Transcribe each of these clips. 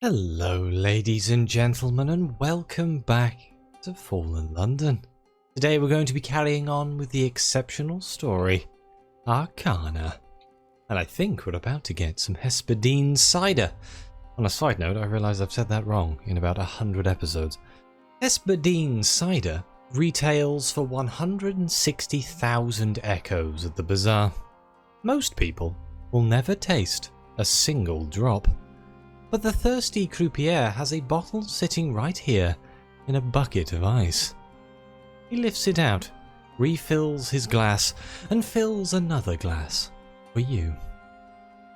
Hello ladies and gentlemen, and welcome back to Fallen London. Today we're going to be carrying on with the exceptional story, Arcana. And I think we're about to get some Hesperdine cider. On a side note, I realise I've said that wrong in about 100 episodes. Hesperdine cider retails for 160,000 echoes at the bazaar. Most people will never taste a single drop. But the Thirsty Croupier has a bottle sitting right here in a bucket of ice. He lifts it out, refills his glass, and fills another glass for you.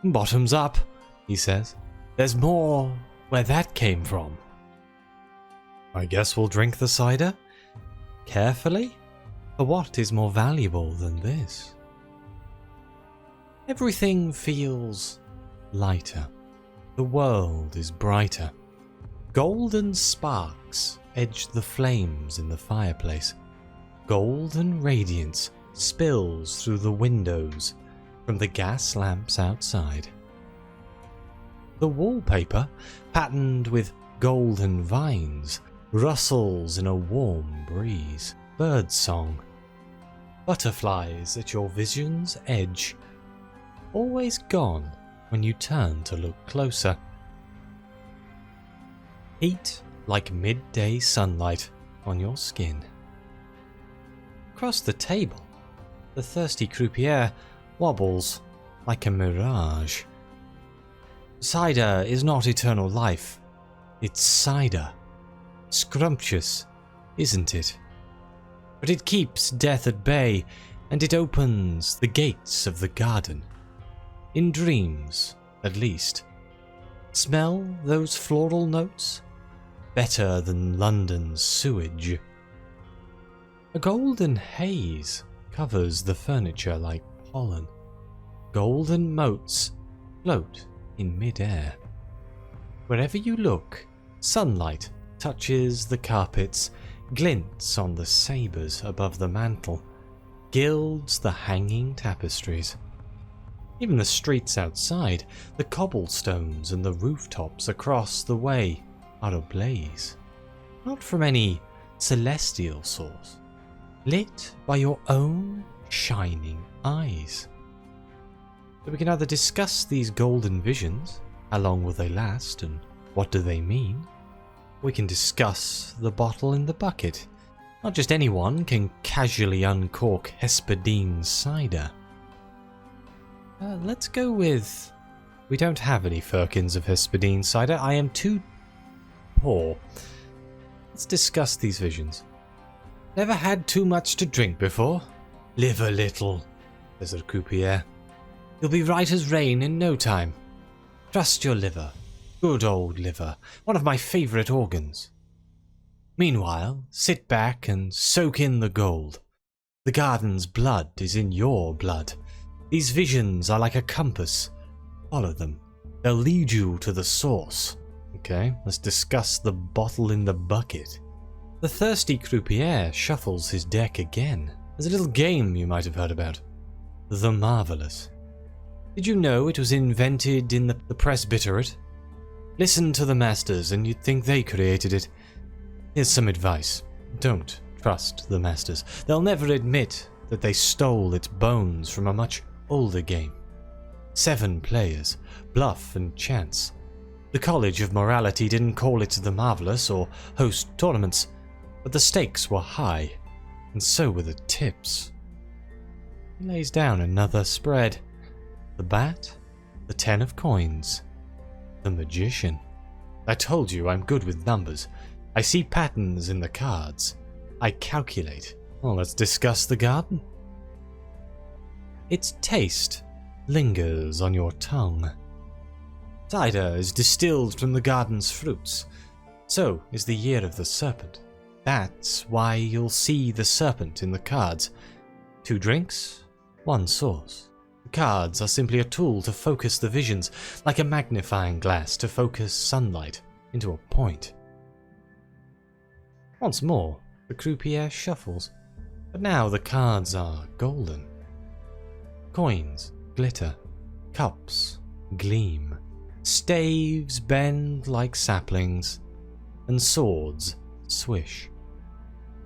"Bottoms up," he says. "There's more where that came from." I guess we'll drink the cider carefully, for what is more valuable than this? Everything feels lighter. The world is brighter. Golden sparks edge the flames in the fireplace. Golden radiance spills through the windows from the gas lamps outside. The wallpaper, patterned with golden vines, rustles in a warm breeze. Birdsong. Butterflies at your vision's edge. Always gone when you turn to look closer. Heat like midday sunlight on your skin. Across the table, the Thirsty Croupier wobbles like a mirage. Cider is not eternal life. It's cider. Scrumptious, isn't it? But it keeps death at bay, and it opens the gates of the garden. In dreams, at least. Smell those floral notes? Better than London's sewage. A golden haze covers the furniture like pollen. Golden motes float in mid-air. Wherever you look, sunlight touches the carpets, glints on the sabres above the mantel, gilds the hanging tapestries. Even the streets outside, the cobblestones and the rooftops across the way are ablaze. Not from any celestial source, lit by your own shining eyes. So we can either discuss these golden visions, how long will they last and what do they mean? We can discuss the bottle in the bucket. Not just anyone can casually uncork Hesperdine cider. Let's go with... We don't have any firkins of Hesperdine cider. I am too poor. Let's discuss these visions. "Never had too much to drink before? Live a little," says the croupier. "You'll be right as rain in no time. Trust your liver. Good old liver. One of my favourite organs. Meanwhile, sit back and soak in the gold. The garden's blood is in your blood. These visions are like a compass. Follow them. They'll lead you to the source." Okay, let's discuss the bottle in the bucket. The Thirsty Croupier shuffles his deck again. There's a little game you might have heard about. The Marvellous. Did you know it was invented in the Presbyterate? Listen to the masters and you'd think they created it. Here's some advice. Don't trust the masters. They'll never admit that they stole its bones from a much older game. 7 players, bluff and chance. The College of Morality didn't call it the Marvellous or host tournaments, but the stakes were high, and so were the tips. He lays down another spread. The bat, the 10 of coins, the magician. I told you I'm good with numbers. I see patterns in the cards. I calculate. Well, let's discuss the garden. Its taste lingers on your tongue. Cider is distilled from the garden's fruits. So is the year of the Serpent. That's why you'll see the Serpent in the cards. 2 drinks, 1 source. The cards are simply a tool to focus the visions, like a magnifying glass to focus sunlight into a point. Once more, the croupier shuffles, but now the cards are golden. Coins glitter, cups gleam. Staves bend like saplings, and swords swish.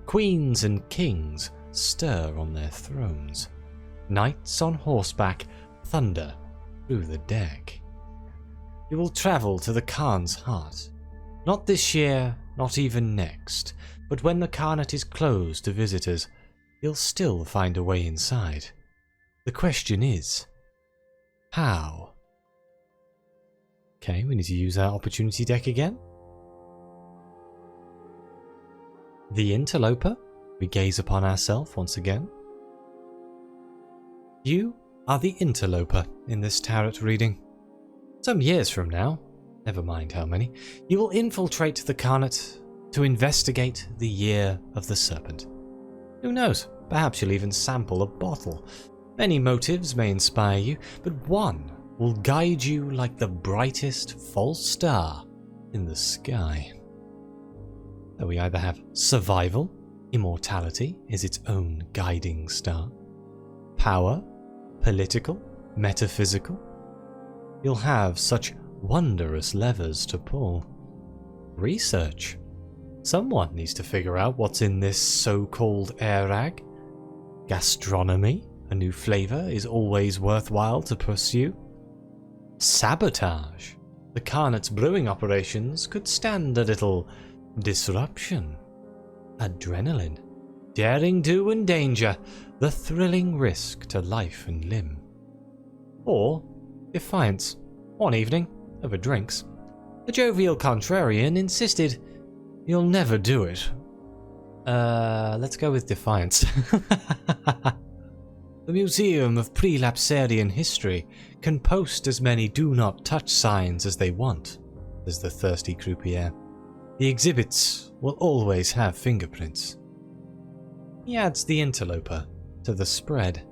Queens and kings stir on their thrones. Knights on horseback thunder through the deck. You will travel to the Khan's heart. Not this year, not even next, but when the Khanate is closed to visitors, you'll still find a way inside. The question is, how? Okay, we need to use our opportunity deck again. The interloper. We gaze upon ourselves once again. You are the interloper in this tarot reading. Some years from now, never mind how many, you will infiltrate the Khanate to investigate the Year of the Serpent. Who knows, perhaps you'll even sample a bottle. Many motives may inspire you, but one will guide you like the brightest false star in the sky. So we either have survival, immortality is its own guiding star, power, political, metaphysical. You'll have such wondrous levers to pull. Research. Someone needs to figure out what's in this so-called Airag. Gastronomy, a new flavour, is always worthwhile to pursue. Sabotage. The Khanate's brewing operations could stand a little disruption. Adrenaline. Daring do and danger, the thrilling risk to life and limb. Or defiance. One evening, over drinks, the jovial contrarian insisted, "You'll never do it." Let's go with defiance. The Museum of Prelapsarian History can post as many do not touch signs as they want, says the Thirsty Croupier. The exhibits will always have fingerprints. He adds the interloper to the spread.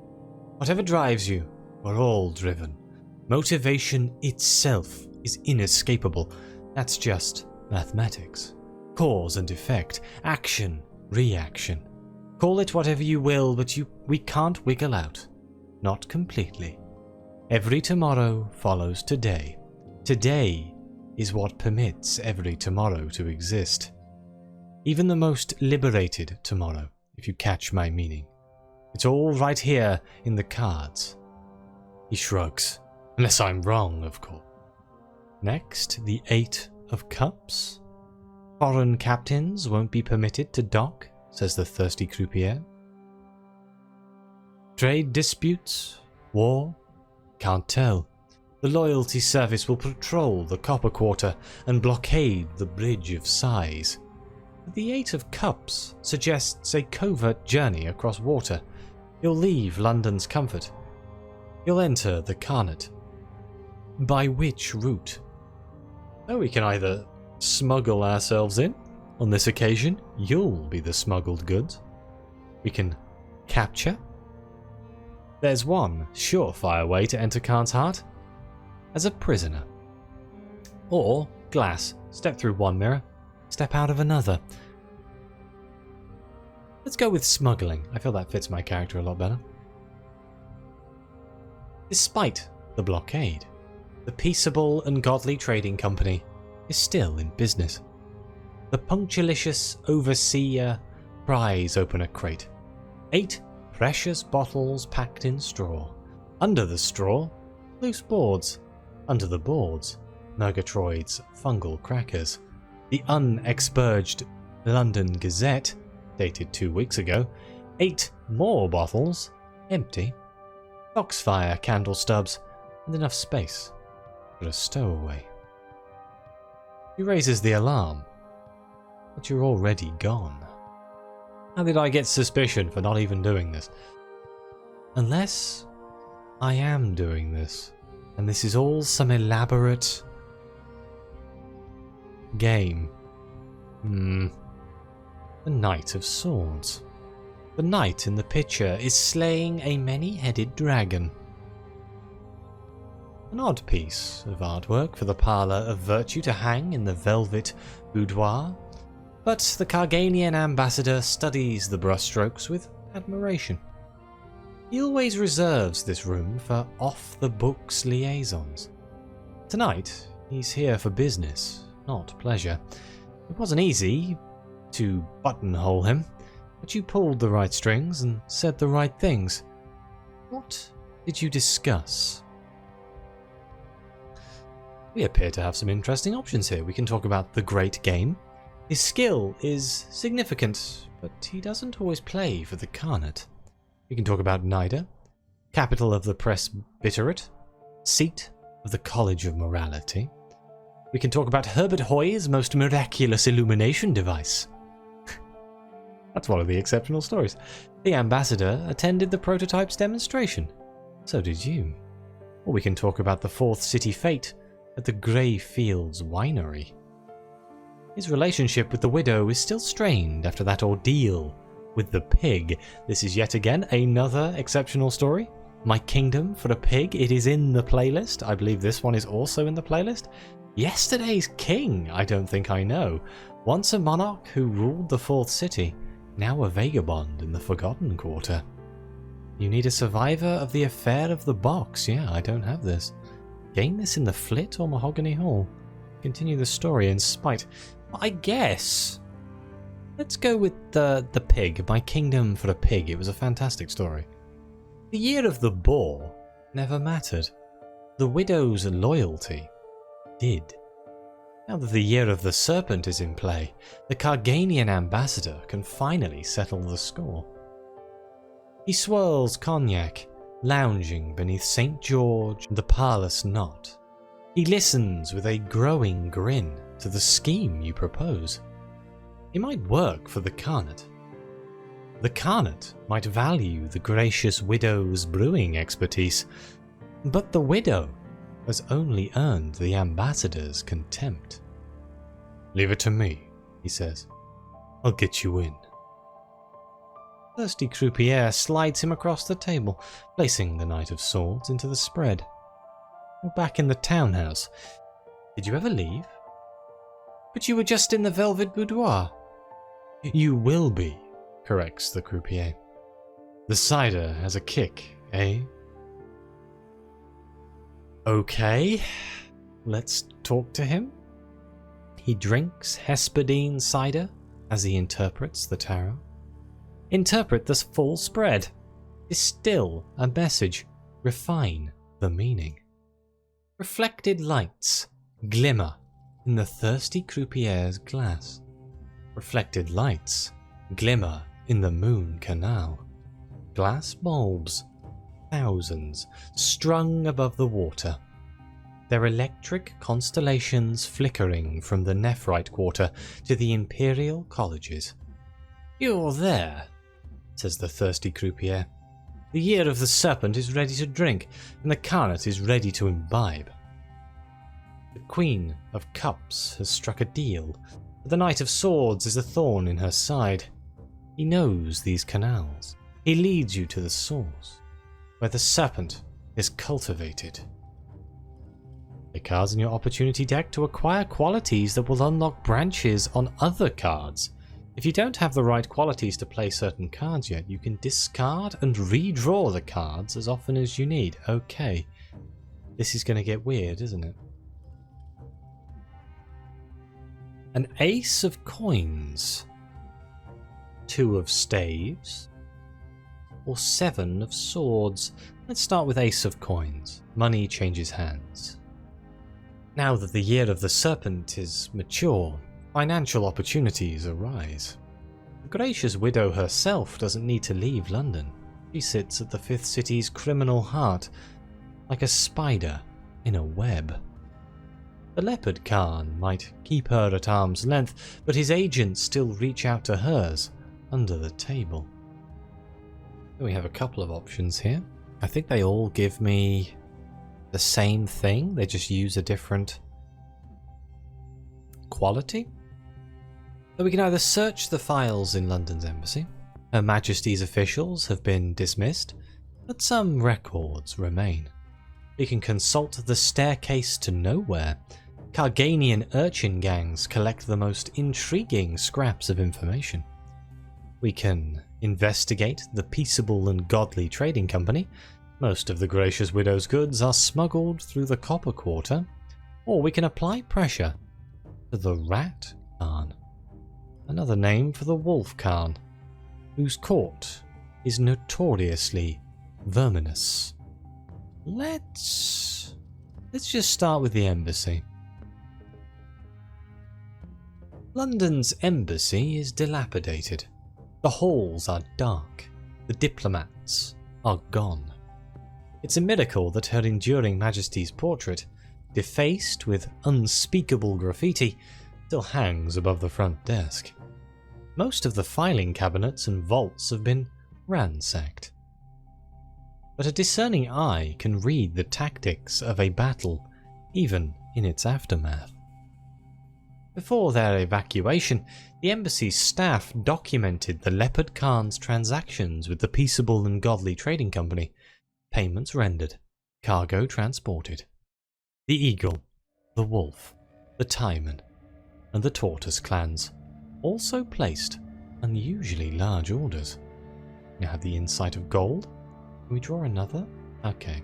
Whatever drives you, we're all driven. Motivation itself is inescapable. That's just mathematics. Cause and effect, action, reaction. Call it whatever you will, but we can't wiggle out. Not completely. Every tomorrow follows today. Today is what permits every tomorrow to exist. Even the most liberated tomorrow, if you catch my meaning. It's all right here in the cards. He shrugs. Unless I'm wrong, of course. Next, the 8 of Cups. Foreign captains won't be permitted to dock, says the Thirsty Croupier. Trade disputes? War? Can't tell. The loyalty service will patrol the Copper Quarter and blockade the Bridge of Sighs. The 8 of Cups suggests a covert journey across water. You'll leave London's comfort. You'll enter the Khanate. By which route? So we can either smuggle ourselves in. On this occasion, you'll be the smuggled goods. We can capture. There's one surefire way to enter Khan's heart. As a prisoner. Or glass. Step through one mirror, step out of another. Let's go with smuggling. I feel that fits my character a lot better. Despite the blockade, the peaceable and godly trading company is still in business. The punctilious overseer pries open a crate. 8 precious bottles packed in straw. Under the straw, loose boards. Under the boards, Murgatroyd's fungal crackers. The unexpurged London Gazette, dated 2 weeks ago. 8 more bottles, empty. Foxfire candle stubs, and enough space for a stowaway. He raises the alarm, but you're already gone. How did I get suspicion for not even doing this? Unless I am doing this, and this is all some elaborate game. The Knight of Swords. The knight in the picture is slaying a many-headed dragon. An odd piece of artwork for the parlour of virtue to hang in the velvet boudoir, but the Carganian ambassador studies the brushstrokes with admiration. He always reserves this room for off-the-books liaisons. Tonight, He's here for business, not pleasure. It wasn't easy to buttonhole him, but you pulled the right strings and said the right things. What did you discuss? We appear to have some interesting options here. We can talk about the great game. His skill is significant, but he doesn't always play for the Carnet. We can talk about Nida, capital of the Presbyterate, seat of the College of Morality. We can talk about Herbert Hoy's most miraculous illumination device. That's one of the exceptional stories. The ambassador attended the prototype's demonstration. So did you. Or we can talk about the fourth city fate at the Grey Fields Winery. His relationship with the widow is still strained after that ordeal with the pig. This is yet again another exceptional story. My Kingdom for a Pig. It is in the playlist. I believe this one is also in the playlist. Yesterday's king. I don't think I know. Once a monarch who ruled the fourth city, now a vagabond in the Forgotten Quarter. You need a survivor of the affair of the box. Yeah, I don't have this. Gain this in the Flit or Mahogany Hall. Continue the story in spite. I guess. Let's go with the pig. My Kingdom for a Pig. It was a fantastic story. The year of the boar never mattered. The widow's loyalty did. Now that the year of the serpent is in play, the Carganian ambassador can finally settle the score. He swirls cognac, lounging beneath St. George and the Parlous Knot. He listens with a growing grin to the scheme you propose. It might work for the Carnet. The Carnet might value the gracious widow's brewing expertise, but the widow has only earned the ambassador's contempt. Leave it to me, he says. I'll get you in. Thirsty Croupier slides him across the table, placing the Knight of Swords into the spread. You're back in the townhouse. Did you ever leave? But you were just in the velvet boudoir. You will be, corrects the croupier. The cider has a kick, eh? Okay, let's talk to him. He drinks Hesperdine cider as he interprets the tarot. Interpret the full spread. Distill a message. Refine the meaning. Reflected lights glimmer in the thirsty croupier's glass. Reflected lights glimmer in the moon canal. Glass bulbs, thousands, strung above the water. Their electric constellations flickering from the Nephrite Quarter to the Imperial Colleges. You're there, says the thirsty croupier. The year of the serpent is ready to drink, and the Carnet is ready to imbibe. The Queen of Cups has struck a deal, but the Knight of Swords is a thorn in her side. He knows these canals. He leads you to the source, where the serpent is cultivated. Play cards in your opportunity deck to acquire qualities that will unlock branches on other cards. If you don't have the right qualities to play certain cards yet, you can discard and redraw the cards as often as you need. Okay. This is going to get weird, isn't it? An ace of coins, 2 of staves, or 7 of swords. Let's start with ace of coins. Money changes hands. Now that the year of the serpent is mature, financial opportunities arise. The gracious widow herself doesn't need to leave London. She sits at the fifth city's criminal heart, like a spider in a web. The Leopard Khan might keep her at arm's length, but his agents still reach out to hers under the table. We have a couple of options here. I think they all give me the same thing, they just use a different quality. So we can either search the files in London's embassy. Her Majesty's officials have been dismissed, but some records remain. We can consult the staircase to nowhere. Carganian urchin gangs collect the most intriguing scraps of information. We can investigate the Peaceable and Godly Trading Company. Most of the gracious widow's goods are smuggled through the Copper Quarter. Or we can apply pressure to the Rat Khan, another name for the Wolf Khan, whose court is notoriously verminous. Let's just start with the embassy. London's embassy is dilapidated. The halls are dark. The diplomats are gone. It's a miracle that Her Enduring Majesty's portrait, defaced with unspeakable graffiti, still hangs above the front desk. Most of the filing cabinets and vaults have been ransacked. But a discerning eye can read the tactics of a battle, even in its aftermath. Before their evacuation, the embassy's staff documented the Leopard Khan's transactions with the Peaceable and Godly Trading Company, payments rendered, cargo transported. The Eagle, the Wolf, the Timon, and the Tortoise clans also placed unusually large orders. You have the Insight of Gold. Can we draw another? Okay.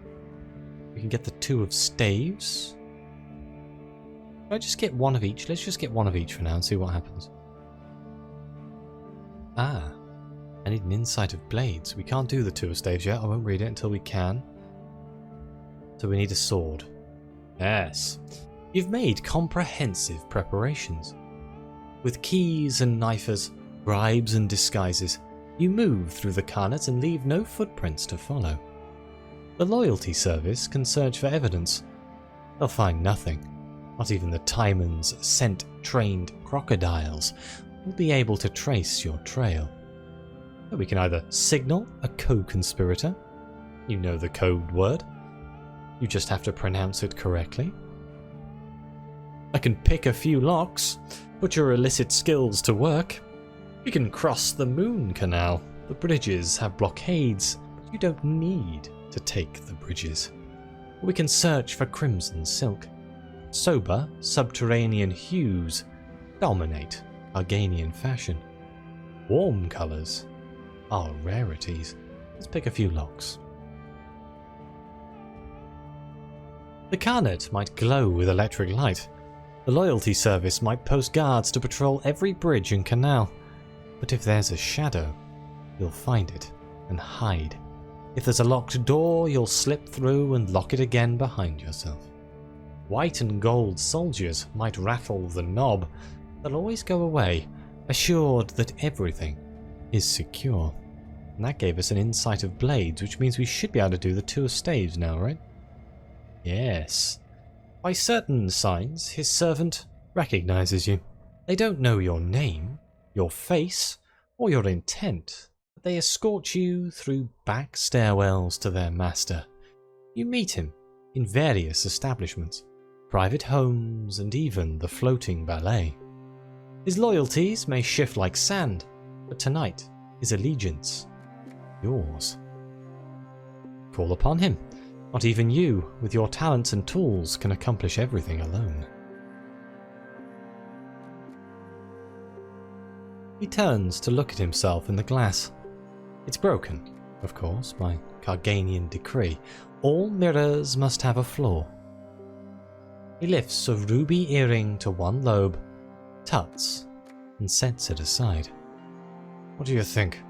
We can get the Two of Staves. Can I just get one of each? Let's just get one of each for now and see what happens. Ah. I need an Insight of Blades. We can't do the Two of Staves yet. I won't read it until we can. So we need a sword. Yes. You've made comprehensive preparations. With keys and knifers, bribes and disguises, you move through the Khanate and leave no footprints to follow. The loyalty service can search for evidence. They'll find nothing. Not even the Timon's scent-trained crocodiles will be able to trace your trail. So we can either signal a co-conspirator. You know the code word. You just have to pronounce it correctly. I can pick a few locks, put your illicit skills to work. We can cross the Moon Canal. The bridges have blockades, but you don't need to take the bridges. We can search for crimson silk. Sober, subterranean hues dominate Arganian fashion. Warm colours are rarities. Let's pick a few locks. The Khanate might glow with electric light. The loyalty service might post guards to patrol every bridge and canal. But if there's a shadow, you'll find it and hide. If there's a locked door, you'll slip through and lock it again behind yourself. White and gold soldiers might rattle the knob. They'll always go away, assured that everything is secure. And that gave us an Insight of Blades, which means we should be able to do the Two of Staves now, right? Yes. By certain signs, his servant recognizes you. They don't know your name, your face, or your intent, but they escort you through back stairwells to their master. You meet him in various establishments, private homes, and even the floating ballet. His loyalties may shift like sand, but tonight his allegiance yours. Call upon him. Not even you, with your talents and tools, can accomplish everything alone. He turns to look at himself in the glass. It's broken, of course, by Karganian decree. All mirrors must have a flaw. He lifts a ruby earring to one lobe, tuts, and sets it aside. What do you think?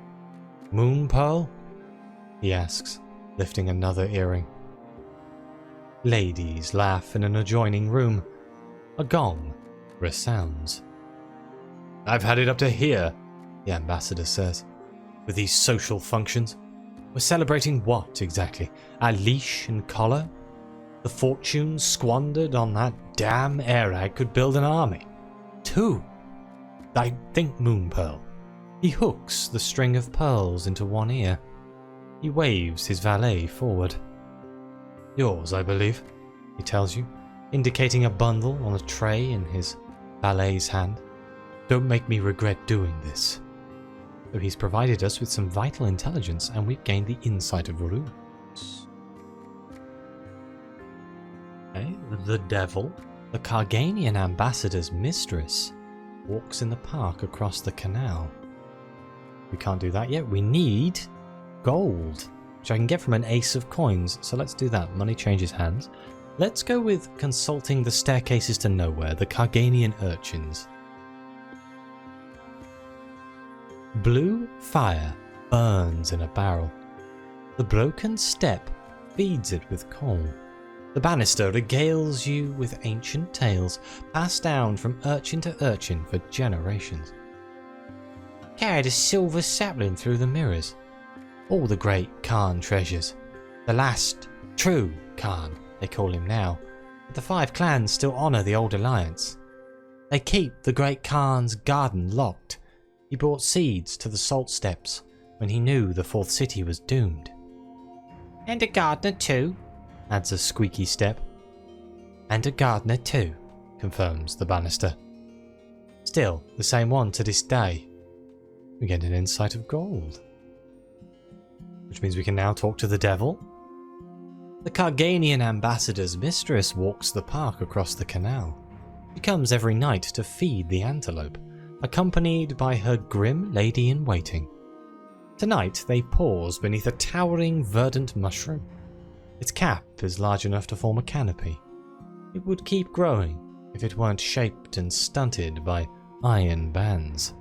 Moon pearl? He asks, lifting another earring. Ladies laugh in an adjoining room. A gong resounds. I've had it up to here, the ambassador says. With these social functions, we're celebrating what exactly? A leash and collar? The fortune squandered on that damn Airag could build an army. 2. I think Moonpearl. He hooks the string of pearls into one ear. He waves his valet forward. Yours, I believe, he tells you, indicating a bundle on a tray in his valet's hand. Don't make me regret doing this. So he's provided us with some vital intelligence, and we've gained the Insight of rumours. Okay, the Devil, the Karganian ambassador's mistress, walks in the park across the canal. We can't do that yet. We need gold, which I can get from an ace of coins. So let's do that. Money changes hands. Let's go with consulting the staircases to nowhere, the Carganian urchins. Blue fire burns in a barrel. The broken step feeds it with coal. The banister regales you with ancient tales passed down from urchin to urchin for generations. Carried a silver sapling through the mirrors. All the great Khan treasures. The last true Khan, they call him now. But the 5 clans still honour the old alliance. They keep the great Khan's garden locked. He brought seeds to the salt steppes when he knew the 4th city was doomed. And a gardener too, adds a squeaky step. And a gardener too, confirms the banister. Still the same one to this day. We get an insight of gold. Which means we can now talk to the devil. The Carganian ambassador's mistress walks the park across the canal. She comes every night to feed the antelope, accompanied by her grim lady-in-waiting. Tonight they pause beneath a towering verdant mushroom. Its cap is large enough to form a canopy. It would keep growing if it weren't shaped and stunted by iron bands.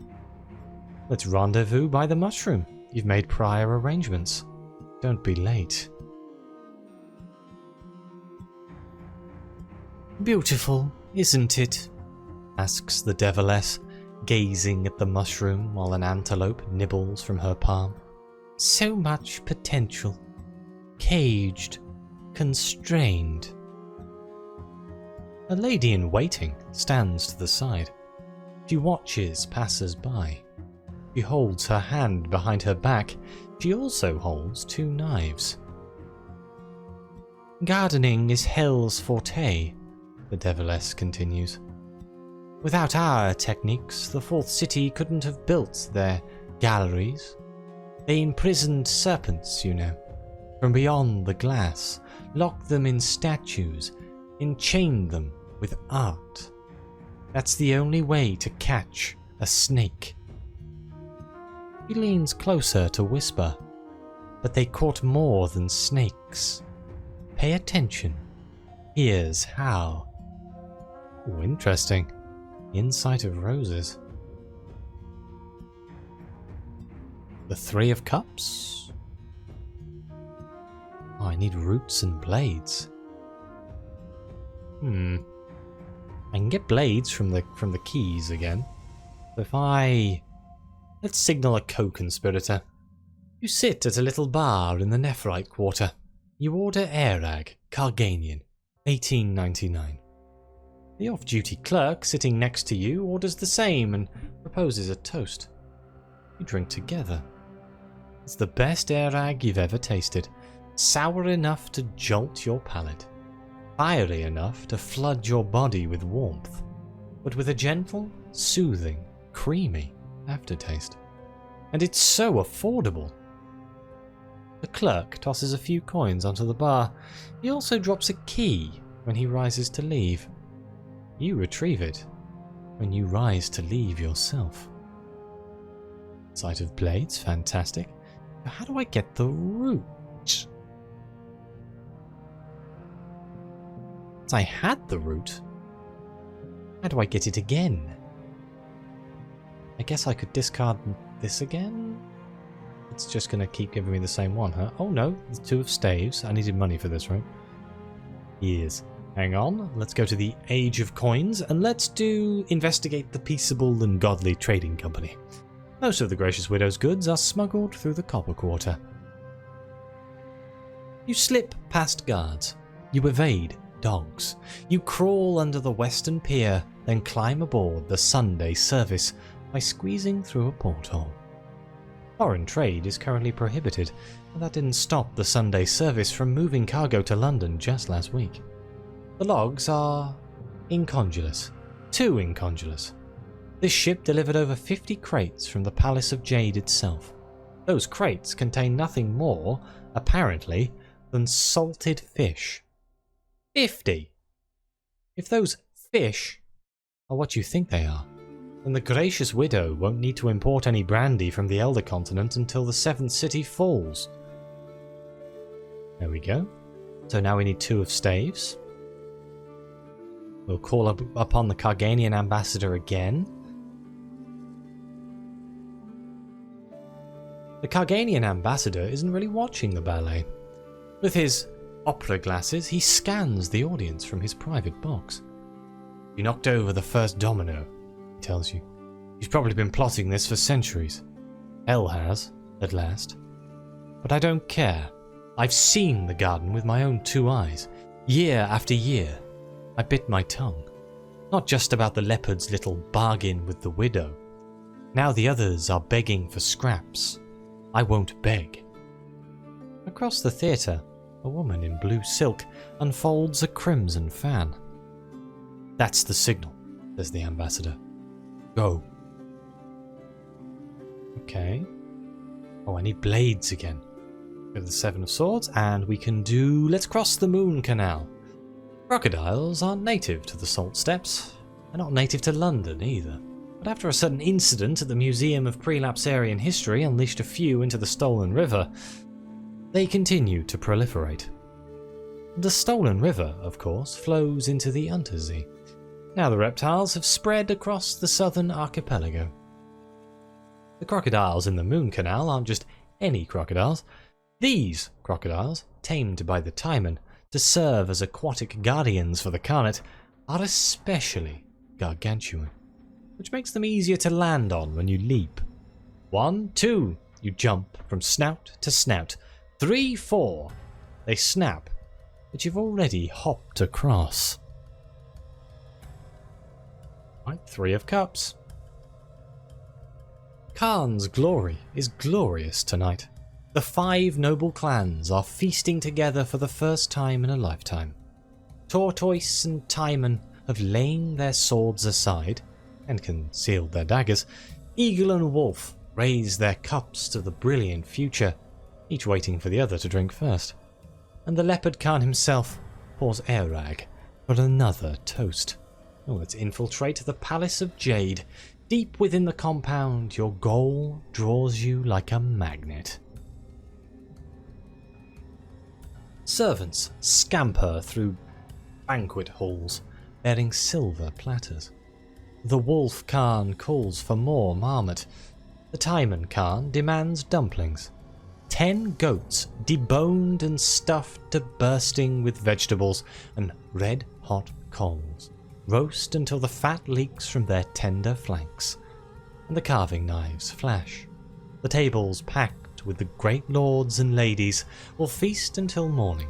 Let's rendezvous by the mushroom. You've made prior arrangements. Don't be late. Beautiful, isn't it? Asks the deviless, gazing at the mushroom while an antelope nibbles from her palm. So much potential. Caged. Constrained. A lady-in-waiting stands to the side. She watches passers-by. She holds her hand behind her back. She also holds 2 knives. Gardening is hell's forte, the deviless continues. Without our techniques, the 4th city couldn't have built their galleries. They imprisoned serpents, you know, from beyond the glass, locked them in statues, enchained them with art. That's the only way to catch a snake. He leans closer to whisper, but they caught more than snakes. Pay attention. Here's how. Ooh, interesting. Insight of roses. The 3 of Cups? Oh, I need roots and blades. I can get blades from the keys again. So if let's signal a co-conspirator. You sit at a little bar in the Nephrite Quarter. You order Airag, Carganian, 1899. The off-duty clerk sitting next to you orders the same and proposes a toast. You drink together. It's the best Airag you've ever tasted. Sour enough to jolt your palate. Fiery enough to flood your body with warmth. But with a gentle, soothing, creamy aftertaste. And it's so affordable. The clerk tosses a few coins onto the bar. He also drops a key when he rises to leave. You retrieve it when you rise to leave yourself. Sight of blades, fantastic. But how do I get the root? I had the root. How do I get it again? I guess I could discard this again? It's just going to keep giving me the same one, huh? Oh no, the 2 of staves. I needed money for this, right? Yes. Hang on, let's go to the Age of Coins, and let's investigate the peaceable and godly trading company. Most of the Gracious Widow's goods are smuggled through the Copper Quarter. You slip past guards. You evade dogs. You crawl under the western pier, then climb aboard the Sunday service by squeezing through a porthole. Foreign trade is currently prohibited, and that didn't stop the Sunday service from moving cargo to London just last week. The logs are incongruous. Too incongruous. This ship delivered over 50 crates from the Palace of Jade itself. Those crates contain nothing more, apparently, than salted fish. 50! If those fish are what you think they are, then the Gracious Widow won't need to import any brandy from the Elder Continent until the 7th city falls. There we go. So now we need 2 of staves. We'll call upon the Carganian ambassador again. The Carganian ambassador isn't really watching the ballet. With his opera glasses, he scans the audience from his private box. You knocked over the first domino, he tells you. He's probably been plotting this for centuries. Hell has, at last. But I don't care. I've seen the garden with my own 2 eyes. Year after year, I bit my tongue. Not just about the leopard's little bargain with the widow. Now the others are begging for scraps. I won't beg. Across the theatre, a woman in blue silk unfolds a crimson fan. That's the signal, says the ambassador. Go. Okay. Oh, I need blades again. Go to the 7 of Swords, and we can do... Let's cross the Moon Canal. Crocodiles aren't native to the Salt Steppes. They're not native to London either. But after a sudden incident at the Museum of Prelapsarian History unleashed a few into the Stolen River, they continue to proliferate. The Stolen River, of course, flows into the Untersee. Now the reptiles have spread across the southern archipelago. The crocodiles in the Moon Canal aren't just any crocodiles. These crocodiles, tamed by the Timon to serve as aquatic guardians for the Carnet, are especially gargantuan, which makes them easier to land on when you leap. 1, 2, you jump from snout to snout. 3, 4, they snap, but you've already hopped across. Right, 3 of Cups. Khan's glory is glorious tonight. The 5 noble clans are feasting together for the first time in a lifetime. Tortoise and Timon have lain their swords aside and concealed their daggers. Eagle and Wolf raise their cups to the brilliant future, each waiting for the other to drink first. And the Leopard Khan himself pours Airag for another toast. Oh, let's infiltrate the Palace of Jade. Deep within the compound, your goal draws you like a magnet. Servants scamper through banquet halls, bearing silver platters. The Wolf Khan calls for more marmot. The Timon Khan demands dumplings. 10 goats deboned and stuffed to bursting with vegetables and red-hot coals. Roast until the fat leaks from their tender flanks, and the carving knives flash. The tables packed with the great lords and ladies will feast until morning,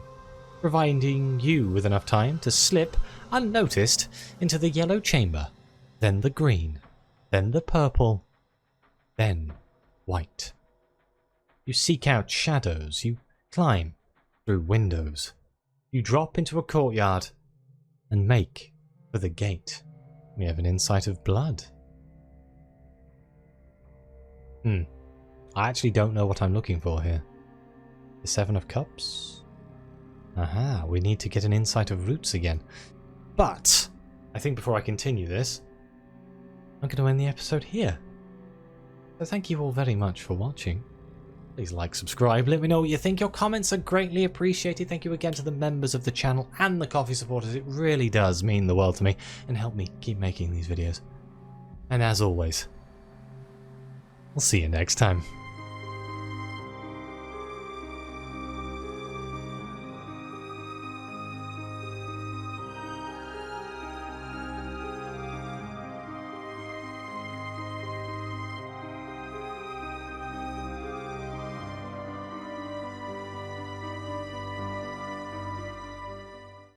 providing you with enough time to slip, unnoticed, into the yellow chamber, then the green, then the purple, then white. You seek out shadows, you climb through windows, you drop into a courtyard, and make for the gate. We have an insight of blood. I actually don't know what I'm looking for here. The 7 of Cups? Aha, we need to get an insight of roots again. But I think before I continue this, I'm going to end the episode here. So thank you all very much for watching. Please like, subscribe, let me know what you think. Your comments are greatly appreciated. Thank you again to the members of the channel and the coffee supporters. It really does mean the world to me and help me keep making these videos. And as always, I'll see you next time.